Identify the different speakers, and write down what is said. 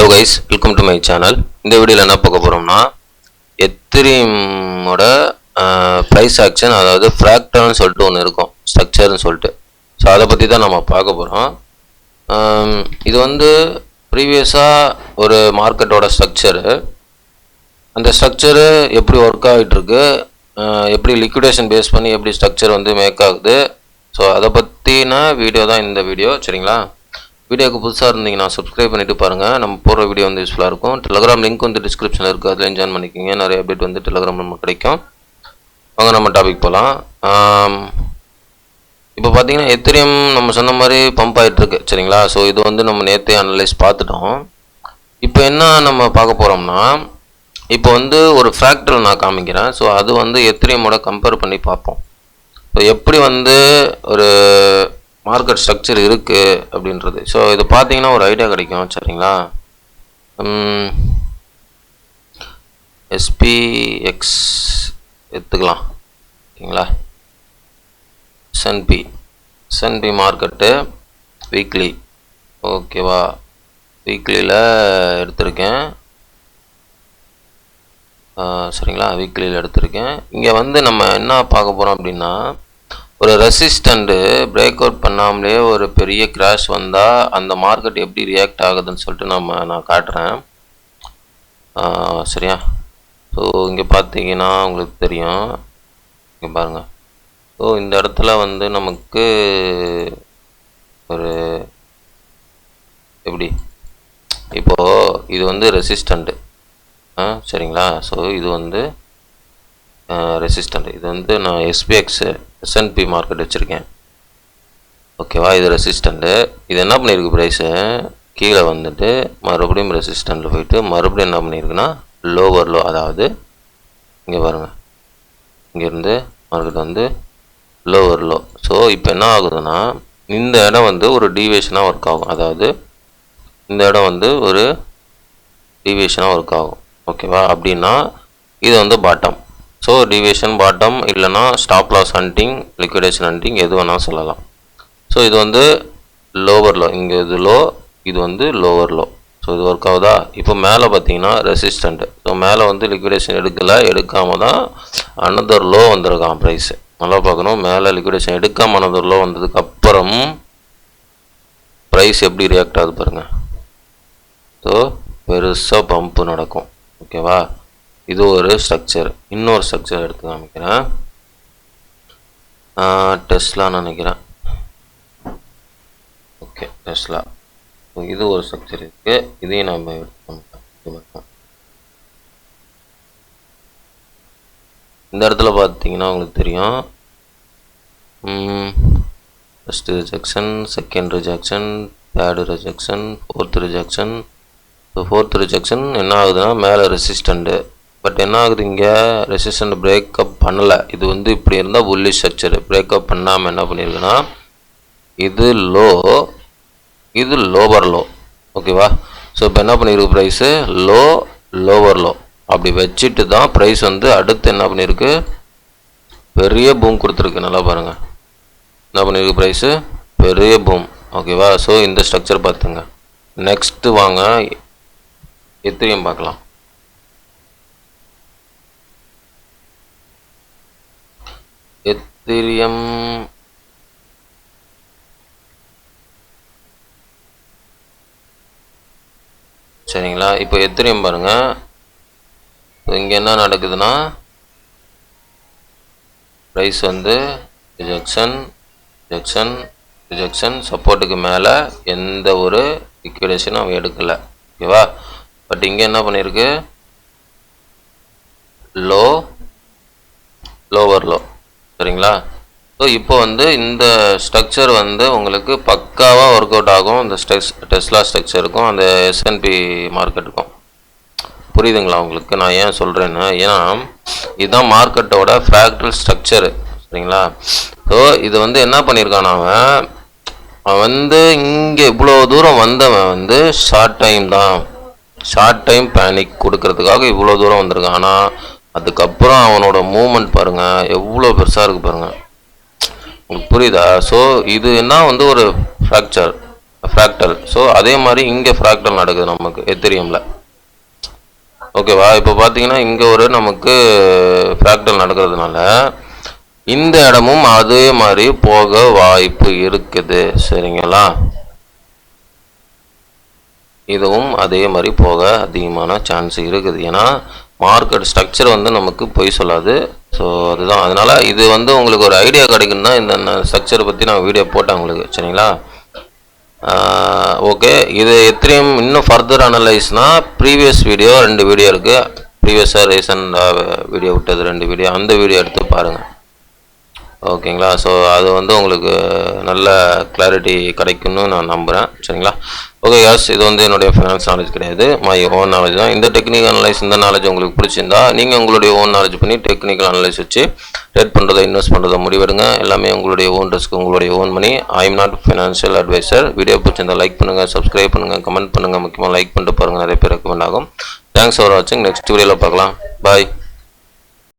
Speaker 1: Guys, welcome to my channel. இந்த வீடியோவில் என்ன பார்க்க போகிறோம்னா, எத்திரியமோட ப்ரைஸ் ஆக்ஷன், அதாவது ஃப்ராக்டல்னு சொல்லிட்டு ஒன்று இருக்கும், ஸ்ட்ரக்சர்னு சொல்லிட்டு. ஸோ அதை பற்றி தான் நம்ம பார்க்க போகிறோம். இது வந்து ப்ரீவியஸாக ஒரு மார்க்கெட்டோட ஸ்ட்ரக்சரு. அந்த ஸ்ட்ரக்சரு எப்படி ஒர்க் ஆகிட்டுருக்கு, எப்படி லிக்விடேஷன் பேஸ் பண்ணி எப்படி ஸ்ட்ரக்சர் வந்து மேக் ஆகுது, ஸோ அதை பற்றின வீடியோ தான் இந்த வீடியோ. சரிங்களா? வீடியோக்கு புதுசாக இருந்தீங்கன்னா சப்ஸ்கிரைப் பண்ணிவிட்டு பாருங்கள். நம்ம போகிற வீடியோ வந்து யூஸ்ஃபுல்லாக இருக்கும். டெலகிராம் லிங்க் வந்து டிஸ்கிரிப்ஷனில் இருக்குது, அதில் ஜாயின் பண்ணிக்கிங்க. நிறைய அப்டேட் வந்து டெலகிராம் நம்ம கிடைக்கும். வாங்க நம்ம டாபிக் போகலாம். இப்போ பார்த்தீங்கன்னா எத்திரியம் நம்ம சொன்ன மாதிரி பம்ப் ஆகிட்டுருக்கு. சரிங்களா? ஸோ இது வந்து நம்ம நேற்றே அனலைஸ் பார்த்துட்டோம். இப்போ என்ன நம்ம பார்க்க போகிறோம்னா, இப்போ வந்து ஒரு ஃப்ராக்டல் நான் காமிக்கிறேன். ஸோ அது வந்து எத்திரியமோட கம்பேர் பண்ணி பார்ப்போம். ஸோ எப்படி வந்து ஒரு மார்க்கெட் ஸ்ட்ரக்சர் இருக்குது அப்படின்றது. ஸோ இது பார்த்தீங்கன்னா ஒரு ஐடியா கிடைக்கும். சரிங்களா? எஸ்பிஎக்ஸ் எடுத்துக்கலாம். ஓகேங்களா? SNP market weekly. ஓகேவா? வீக்லியில் எடுத்திருக்கேன். சரிங்களா? வீக்லியில் எடுத்திருக்கேன். இங்கே வந்து நம்ம என்ன பார்க்க போகிறோம் அப்படின்னா, ஒரு ரெசிஸ்டண்ட்டு பிரேக் அவுட் பண்ணாமலே ஒரு பெரிய கிராஷ் வந்தால் அந்த மார்க்கெட் எப்படி ரியாக்ட் ஆகுதுன்னு சொல்லிட்டு நான் காட்டுறேன். சரியா? ஸோ இங்கே பார்த்தீங்கன்னா உங்களுக்கு தெரியும். இங்கே பாருங்கள். ஸோ இந்த இடத்துல வந்து நமக்கு ஒரு எப்படி இப்போது இது வந்து ரெசிஸ்டண்ட்டு. சரிங்களா? ஸோ இது வந்து ரெசிஸ்டண்ட். இது வந்து நான் எஸ்என்பி மார்க்கெட் வச்சுருக்கேன். ஓகேவா? இது ரெசிஸ்டண்ட்டு. இது என்ன பண்ணியிருக்கு, ப்ரைஸு கீழே வந்துட்டு மறுபடியும் ரெசிஸ்டண்ட்டில் போயிட்டு மறுபடியும் என்ன பண்ணியிருக்குன்னா லோவர் லோ, அதாவது இங்கே பாருங்கள், இங்கேருந்து மார்க்கெட் வந்து லோவர் லோ. ஸோ இப்போ என்ன ஆகுதுன்னா, இந்த இடம் வந்து ஒரு டீவியேஷனாக ஒர்க் ஆகும். அதாவது இந்த இடம் வந்து ஒரு டீவியேஷனாக ஒர்க் ஆகும். ஓகேவா? அப்படின்னா இது வந்து பாட்டம். ஸோ டிவியேஷன் பாட்டம், இல்லைனா stop loss hunting, liquidation hunting, எது வேணால் சொல்லலாம். ஸோ இது வந்து லோவர் லோ, இங்கே இது லோ, இது வந்து லோவர் லோ. ஸோ இது ஒர்க் ஆகுதா? இப்போ மேலே பார்த்தீங்கன்னா ரெசிஸ்டண்ட்டு. ஸோ மேலே வந்து லிக்விடேஷன் எடுக்காமல் தான் அனதர் லோ வந்திருக்கான் ப்ரைஸு. நல்லா பார்க்கணும். மேலே லிக்விடேஷன் எடுக்காமல் அனதர் லோ வந்ததுக்கப்புறம் ப்ரைஸ் எப்படி ரியாக்ட் ஆகுது பாருங்கள். ஸோ பெருசாக பம்ப்பு நடக்கும். ஓகேவா? இது ஒரு ஸ்ட்ரக்சர். இன்னொரு ஸ்ட்ரக்சர் எடுத்து காமிக்கிறேன். டெஸ்லான்னு நினைக்கிறேன். Okay, Tesla. இது ஒரு ஸ்ட்ரக்சர் இருக்கு. இதையும் நம்ம எடுத்து காமிக்கலாம். இந்த இடத்துல பார்த்தீங்கன்னா உங்களுக்கு தெரியும், first rejection, second rejection, third rejection, fourth rejection. So fourth rejection என்ன ஆகுதுன்னா மேலே ரெசிஸ்டண்ட்டு. பட் என்ன ஆகுது, இங்கே ரெசிஸ்டண்ட் பிரேக்கப் பண்ணலை. இது வந்து இப்படி இருந்தால் புல்லிஷ் ஸ்ட்ரக்சர். பிரேக்கப் பண்ணாமல் என்ன பண்ணியிருக்குன்னா இது லோ, இது லோவர் லோ. ஓகேவா? ஸோ இப்போ என்ன பண்ணியிருக்கு, ப்ரைஸு லோ லோவர் லோ அப்படி வச்சுட்டு தான் ப்ரைஸ் வந்து அடுத்து என்ன பண்ணியிருக்கு, பெரிய பூம் கொடுத்துருக்கு. நல்லா பாருங்கள், என்ன பண்ணியிருக்கு ப்ரைஸு, பெரிய பூம். ஓகேவா? ஸோ இந்த ஸ்ட்ரக்சர் பார்த்துங்க. நெக்ஸ்ட்டு வாங்க எத்திரியம் பார்க்கலாம். எத்திரியம் சரிங்களா? இப்போ எத்திரியம் பாருங்க. இங்கே என்ன நடக்குதுன்னா, ப்ரைஸ் வந்து ரிஜெக்ஷன் ரிஜெக்ஷன் ரிஜெக்ஷன், சப்போர்ட்டுக்கு மேலே எந்த ஒரு லிக்விடேஷனும் அவன் எடுக்கலை. ஓகேவா? பட் இங்கே என்ன பண்ணியிருக்கு, லோ லோவர் லோ. சரிங்களா? ஸோ இப்போ வந்து இந்த ஸ்ட்ரக்சர் வந்து உங்களுக்கு பக்காவாக ஒர்க் அவுட் ஆகும். இந்த டெஸ்லா ஸ்ட்ரக்சருக்கும் அந்த எஸ்என்பி மார்க்கெட்டுக்கும். புரியுதுங்களா உங்களுக்கு நான் ஏன் சொல்கிறேன்னு? ஏன்னா இதுதான் மார்க்கெட்டோட ஃப்ராக்டல் ஸ்ட்ரக்சரு. சரிங்களா? ஸோ இது வந்து என்ன பண்ணியிருக்கான், அவன் வந்து இங்கே இவ்வளோ தூரம் வந்தவன் வந்து ஷார்ட் டைம் பேனிக் கொடுக்கறதுக்காக இவ்வளோ தூரம் வந்திருக்கான். ஆனால் அதுக்கப்புறம் அவனோட மூமெண்ட் பாருங்கள் எவ்வளோ பெருசாக இருக்குது பாருங்கள். உங்களுக்கு புரியுதா? ஸோ இது என்ன வந்து ஒரு ஃப்ராக்டல். ஸோ அதே மாதிரி இங்கே ஃப்ராக்டல் நடக்குது நமக்கு எத்திரியமில். ஓகேவா? இப்போ பார்த்தீங்கன்னா இங்கே ஒரு நமக்கு ஃப்ராக்டல் நடக்கிறதுனால இந்த இடமும் அதே மாதிரி போக வாய்ப்பு இருக்குது. சரிங்களா? இதுவும் அதே மாதிரி போக அதிகமான சான்ஸ் இருக்குது. ஏன்னா மார்க்கெட் ஸ்ட்ரக்சர் வந்து நமக்கு பொய் சொல்லாது. ஸோ அதுதான், அதனால் இது வந்து உங்களுக்கு ஒரு ஐடியா கிடைக்குன்னா இந்த ஸ்ட்ரக்சரை பற்றி நான் வீடியோ போட்டேன் உங்களுக்கு. சரிங்களா? ஓகே, இது எத்திரியம் இன்னும் ஃபர்தர் அனலைஸ்னால் ப்ரீவியஸ் வீடியோ 2 வீடியோ இருக்குது. ப்ரீவியஸாக ரீசெண்டாக வீடியோ விட்டது 2 வீடியோ, அந்த வீடியோ எடுத்து பாருங்கள். ஓகேங்களா? ஸோ அது வந்து உங்களுக்கு நல்ல கிளாரிட்டி கிடைக்கும்னு நான் நம்புகிறேன். சரிங்களா? ஓகே யாஸ், இது வந்து என்னுடைய ஃபைனான்ஸ் நாலேஜ் கிடையாது, மை ஓன் நாலேஜ் தான். இந்த டெக்னிக்கல் அனலைஸ், இந்த நாலேஜ் உங்களுக்கு பிடிச்சிருந்தா நீங்கள் உங்களுடைய ஓன் நாலேஜ் பண்ணி டெக்னிக்கல் அனலைஸ் வச்சு ட்ரேட் பண்ணுறதை, இன்வெஸ்ட் பண்ணுறதை முடிவெடுங்க. எல்லாமே உங்களுடைய ஓன் ரிஸ்க், உங்களுடைய own money. I am not financial advisor. Video பிடிச்சிருந்தா லைக் பண்ணுங்கள், சப்ஸ்கிரைப் பண்ணுங்கள், கமெண்ட் பண்ணுங்கள். முக்கியமாக லைக் பண்ணிட்டு பாருங்கள், நிறைய பேர் ரெக்கமெண்ட் ஆகும். தேங்க்ஸ் ஃபார் வாட்சிங். நெக்ஸ்ட் வீடியோவில் பார்க்கலாம். பாய்.